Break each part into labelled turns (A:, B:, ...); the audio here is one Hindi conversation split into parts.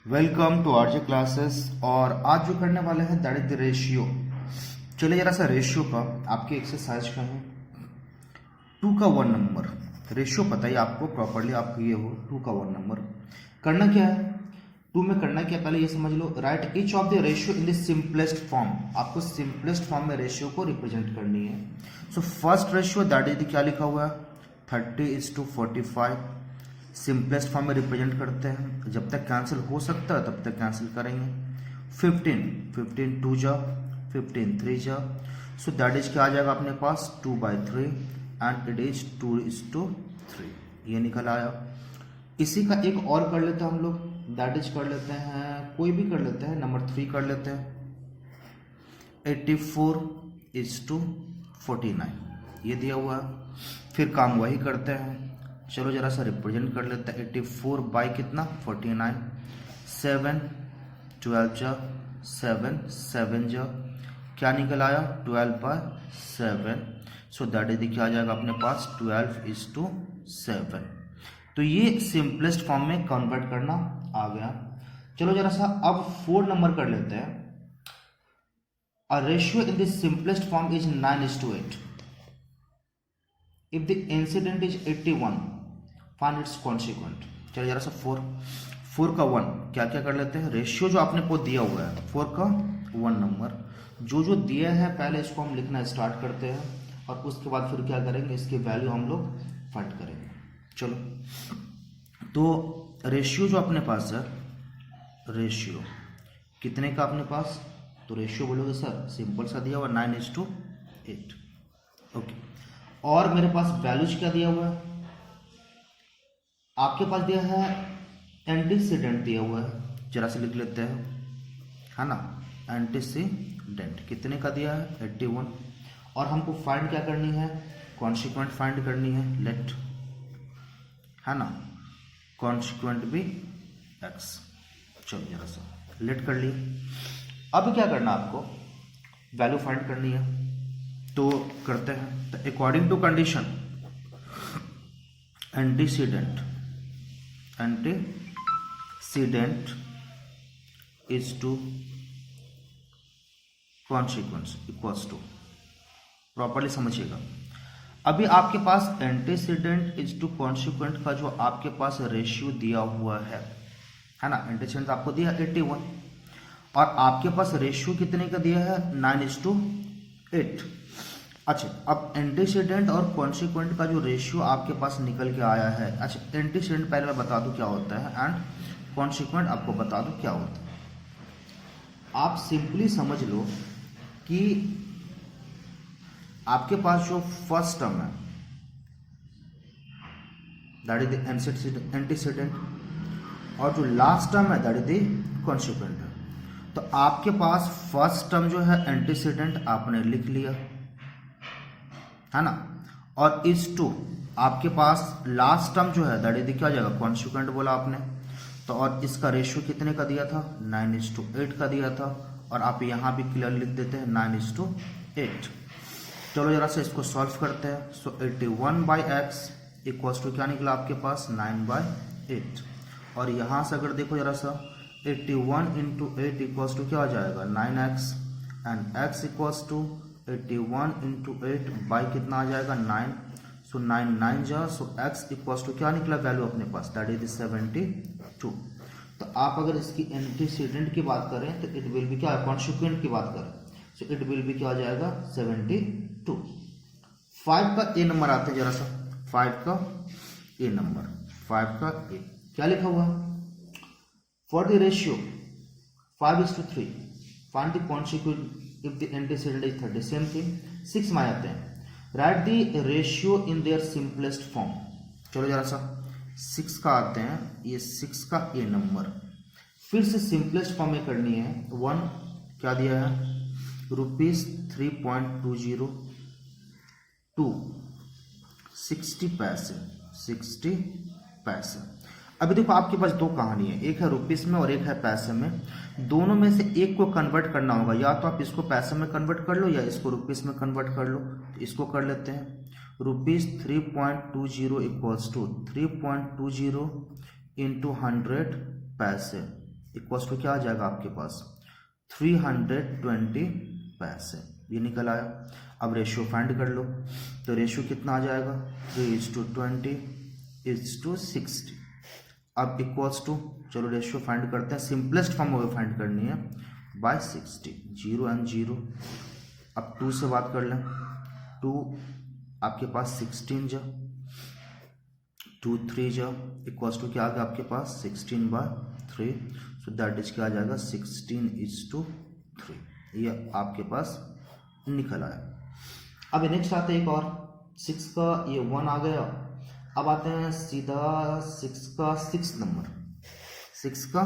A: Welcome to RJ classes. और आज जो करने वाले हैं दैट इज द रेशियो। चलिए जरा सा रेशियो का आपके एक्सरसाइज का है 2 का 1 नंबर। रेशियो पता ही आपको प्रॉपरली, आप ये हो 2 का 1 नंबर। करना क्या है 2 में, करना क्या पहले ये समझ लो। Write each of the ratio in the simplest form. आपको सिंपलेस्ट फॉर्म में रेशियो को रिप्रेजेंट करनी है। So first ratio that is क्या लिखा हुआ है 30:45। सिंपलेस्ट फॉर्म में रिप्रेजेंट करते हैं, जब तक कैंसिल हो सकता है तब तक कैंसिल करेंगे। 15 2 जा 15 3 जा, सो दैट इज क्या आ जाएगा अपने पास 2/3 एंड इट इज 2:3। ये निकल आया। इसी का एक और कर लेते हैं हम लोग, दैट इज कर लेते हैं, कोई भी कर लेते हैं, नंबर 3 कर लेते हैं 84:49। ये दिया हुआ है। फिर काम वही करते हैं, चलो जरा सा रिप्रेजेंट कर लेते हैं। 84 बाई कितना 49, 7 12 जा 7 7 जा, क्या निकल आया 12/7। सो दैट इज क्या आ जाएगा अपने पास 12:7। तो ये सिंपलेस्ट फॉर्म में कन्वर्ट करना आ गया। चलो जरा सा अब 4 नंबर कर लेते हैं। A ratio in the simplest form is 9:8. If the incident is 81, find its consequent. चलिए जरा सा 4 का 1 क्या क्या कर लेते हैं। रेशियो जो आपने को दिया हुआ है 4 का 1 नंबर, जो दिया है पहले इसको हम लिखना स्टार्ट करते हैं और उसके बाद फिर क्या करेंगे, इसकी वैल्यू हम लोग फाइंड करेंगे। चलो तो रेशियो जो अपने पास है, रेशियो कितने का अपने पास, तो रेशियो बोलोगे सर सिंपल सा दिया हुआ 9:8। ओके, और मेरे पास वैल्यूज क्या दिया हुआ है, आपके पास दिया है एंटीसीडेंट दिया हुआ है, जरा से लिख लेते हैं, है ना। एंटीसीडेंट कितने का दिया है 81, और हमको फाइंड क्या करनी है, कॉन्सिक्वेंट फाइंड करनी है। लेट, है ना, कॉन्सिक्वेंट भी x। चलो जरा सा लेट कर लिए। अब क्या करना आपको, वैल्यू फाइंड करनी है, तो करते हैं। तो according to condition antecedent is to consequence equals to, properly समझिएगा। अभी आपके पास एंटीसीडेंट इज टू कॉन्सिक्वेंट का जो आपके पास रेशियो दिया हुआ है ना, एंटीसीडेंट आपको दिया 81 और आपके पास रेशियो कितने का दिया है 9:8। अच्छा, अब एंटीसीडेंट और कॉन्सिक्वेंट का जो रेशियो आपके पास निकल के आया है, अच्छा एंटीसीडेंट पहले मैं बता दूं क्या होता है एंड कॉन्सिक्वेंट आपको बता दूं क्या होता है। आप सिंपली समझ लो कि आपके पास जो फर्स्ट टर्म है दैट इज द एंटीसीडेंट और जो लास्ट टर्म है दैट इज द कॉन्सिक्वेंट है। तो आपके पास फर्स्ट टर्म जो है एंटीसीडेंट आपने लिख लिया, है ना, और इस टू आपके पास लास्ट टर्म जो है दैट इज क्या जाएगा कॉन्सिक्वेंट बोला आपने। तो और इसका रेशियो कितने का दिया था 9:8 का दिया था, और आप यहाँ भी क्लियर लिख देते हैं 9:8। चलो जरा से इसको सॉल्व करते हैं। सो 81/x इक्वल्स टू क्या निकला आपके पास 9/8, और यहाँ से अगर देखो जरा सा 81 × 8 इक्वल्स टू क्या आ जाएगा 9x and x equals to 81 × 8 by कितना आ जाएगा 9। सो 9 9 जा, सो x इक्वल्स टू क्या निकला वैल्यू अपने पास दैट इज 72। तो आप अगर इसकी एंटीसीडेंट की बात करें तो इट विल बी क्या, कॉन्सिक्वेंट की बात करें सो इट विल बी क्या आ जाएगा 72। 5 का ए नंबर आते हैं जरा सा, 5 का ए नंबर, 5 का ए क्या लिखा हुआ है, for the ratio 5:3 find the consequent if the antecedent is 30। Same thing 6 में आते हैं, right the ratio in their simplest form. चलो जरा सा 6 का आते हैं, ये 6 का ए नंबर, फिर से सिंपलेस्ट फॉर्म में करनी है। 1 क्या दिया है ₹3.20 टू 60 पैसे 60 पैसे। अभी देखो आपके पास दो कहानी है, एक है रुपीस में और एक है पैसे में। दोनों में से एक को कन्वर्ट करना होगा, या तो आप इसको पैसे में कन्वर्ट कर लो या इसको रुपीस में कन्वर्ट कर लो। तो इसको कर लेते हैं, ₹3.20 इक्वल्स टू 3.20 × 100 पैसे इक्वल्स टू क्या आ जाएगा आपके पास 320 पैसे, ये निकल आया। अब रेशियो फाइंड कर लो, तो रेशियो कितना आ जाएगा 3:20:60। अब इक्वल्स टू, चलो रेशियो फाइंड करते हैं, सिंपलेस्ट फॉर्म में फाइंड करनी है बाय 60, 0 एंड 0। अब 2 से बात कर लें, 2 आपके पास 16 जा, 2 3 जा, इक्वल्स टू क्या आ गया आपके पास 16/3, सो दैट इज क्या आ जाएगा 16:3, ये आपके पास निकल आया। अब नेक्स्ट आते हैं एक और 6 का, ये 1 आ गया। अब आते हैं सीधा 6 का 6 नंबर, 6 का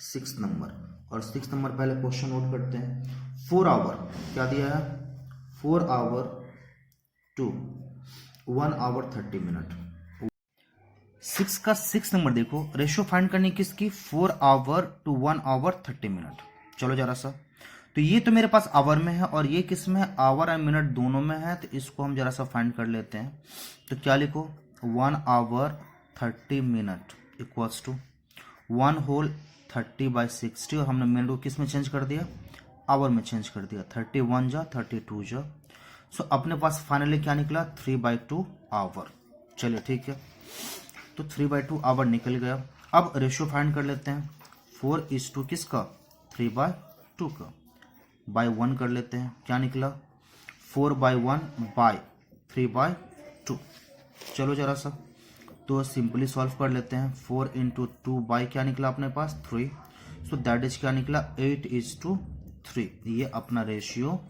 A: 6 नंबर, और 6 नंबर पहले क्वेश्चन नोट करते हैं। 4 आवर क्या दिया है, 4 आवर टू 1 आवर 30 मिनट। 6 का 6 नंबर देखो, रेशियो फाइंड करनी किसकी 4 आवर टू 1 आवर 30 मिनट। चलो जरा सा, तो ये तो मेरे पास आवर में है और ये किस में है, आवर एंड मिनट दोनों में है, तो इसको हम जरा सा फाइंड कर लेते हैं। तो क्या लिखो 1 hour 30 minute equals to 1 whole 30/60, और हमने मिनट को किस में चेंज कर दिया, आवर में चेंज कर दिया, 31 जा 32 जा। सो अपने पास फाइनली क्या निकला 3/2 आवर। चलिए ठीक है, तो 3/2 आवर निकल गया। अब रेशियो फाइंड कर लेते हैं, 4:2 किसका 3/2 का, बाय 1 कर लेते हैं, क्या निकला 4/1 बाय 3/2। चलो जरा सा, तो सिंपली सॉल्व कर लेते हैं, 4 × 2 बाय क्या निकला अपने पास 3, सो दैट इज क्या निकला 8:3, ये अपना रेशियो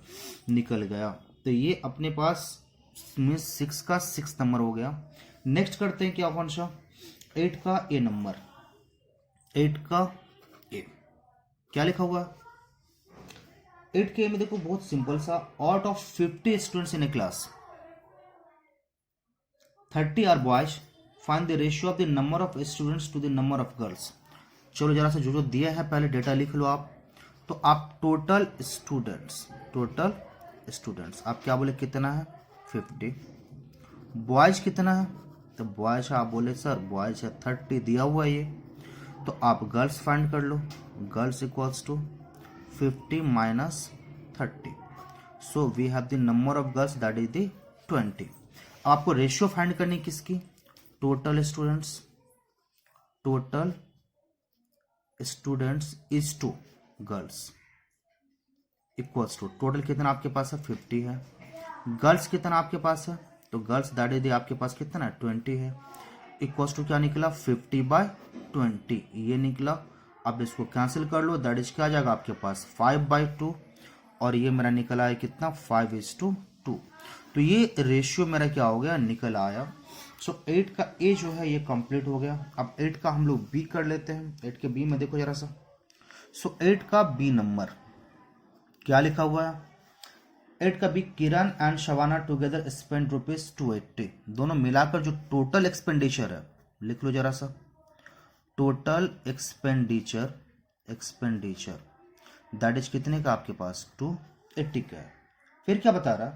A: निकल गया। तो ये अपने पास 6 का 6 नंबर हो गया। नेक्स्ट करते हैं क्या, कौन सा 8 का ए नंबर, 8 का ए क्या लिखा हुआ 8 के में देखो बहुत सिंपल सा, out of 50 students in a class 30 are boys, find the ratio of the number of students to the number of girls. चलो जरा सा जो दिया है पहले डेटा लिख लो आप। तो आप टोटल स्टूडेंट्स आप क्या बोले कितना है 50, बॉयज कितना है, तो बॉयज आप बोले सर बॉयज है 30 दिया हुआ है ये, तो आप गर्ल्स फाइंड कर लो, girls equals to 50 minus 30, so we have the number of girls that is the 20। आपको रेशियो फाइंड करनी किसकी, total students is to girls equals to total कितना आपके पास है 50 है, गर्ल्स कितना आपके पास है, तो गर्ल्स दैट इज आपके पास कितना है 20 है, इक्वल्स टू क्या निकला 50/20 ये निकला। अब इसको कैंसिल कर लो, दैट इज क्या आ जाएगा आपके पास 5/2, और ये मेरा निकल आया कितना 5:2। तो ये रेशियो मेरा क्या हो गया निकल आया। सो 8 का ए जो है ये कंप्लीट हो गया। अब 8 का हम लोग बी कर लेते हैं, 8 के बी में देखो जरा सा। सो 8 का बी नंबर क्या लिखा हुआ है, 8 का B Kiran and Shabana together spend ₹280, दोनों मिलाकर जो टोटल एक्सपेंडिचर है लिख लो जरा सा, टोटल एक्सपेंडिचर दैट इज कितने का आपके पास 280 का है। फिर क्या बता रहा,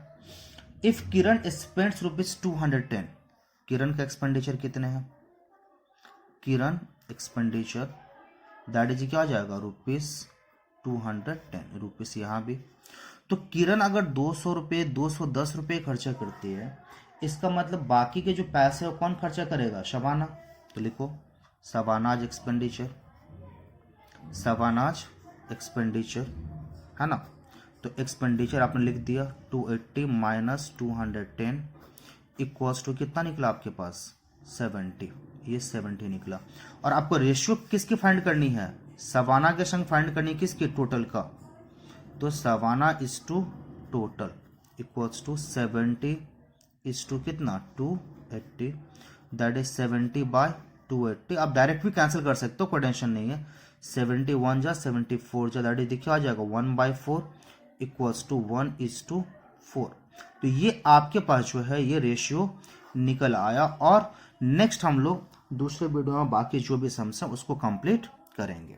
A: इफ किरण स्पेंड्स ₹210, किरण का एक्सपेंडिचर कितने हैं, किरण एक्सपेंडिचर दैट इज क्या आ जाएगा ₹210 रुपीस यहाँ भी। तो किरण अगर 200 रुपये 210 रुपये खर्चा करती है, इसका मतलब बाकी के जो पैसे है कौन खर्चा करेगा, शबाना। तो लिखो शबानाज एक्सपेंडिचर है ना, तो एक्सपेंडिचर आपने लिख दिया 280 माइनस 210 इक्वल्स टू कितना निकला आपके पास 70, ये 70 निकला। और आपको रेशियो किसकी फाइंड करनी है, शबाना के संग फाइंड करनी किसकी, टोटल का। तो Shabana is to total equals to 70 is to कितना 280, दैट इज 70/280। आप डायरेक्ट भी कैंसिल कर सकते हो, कोई टेंशन नहीं है। 71 जा 74 जा दैट इज देखिए आ जाएगा 1/4 इक्वल्स टू 1:4। तो ये आपके पास जो है ये रेशियो निकल आया। और नेक्स्ट हम लोग दूसरे वीडियो में बाकी जो भी सम्स है उसको कंप्लीट करेंगे।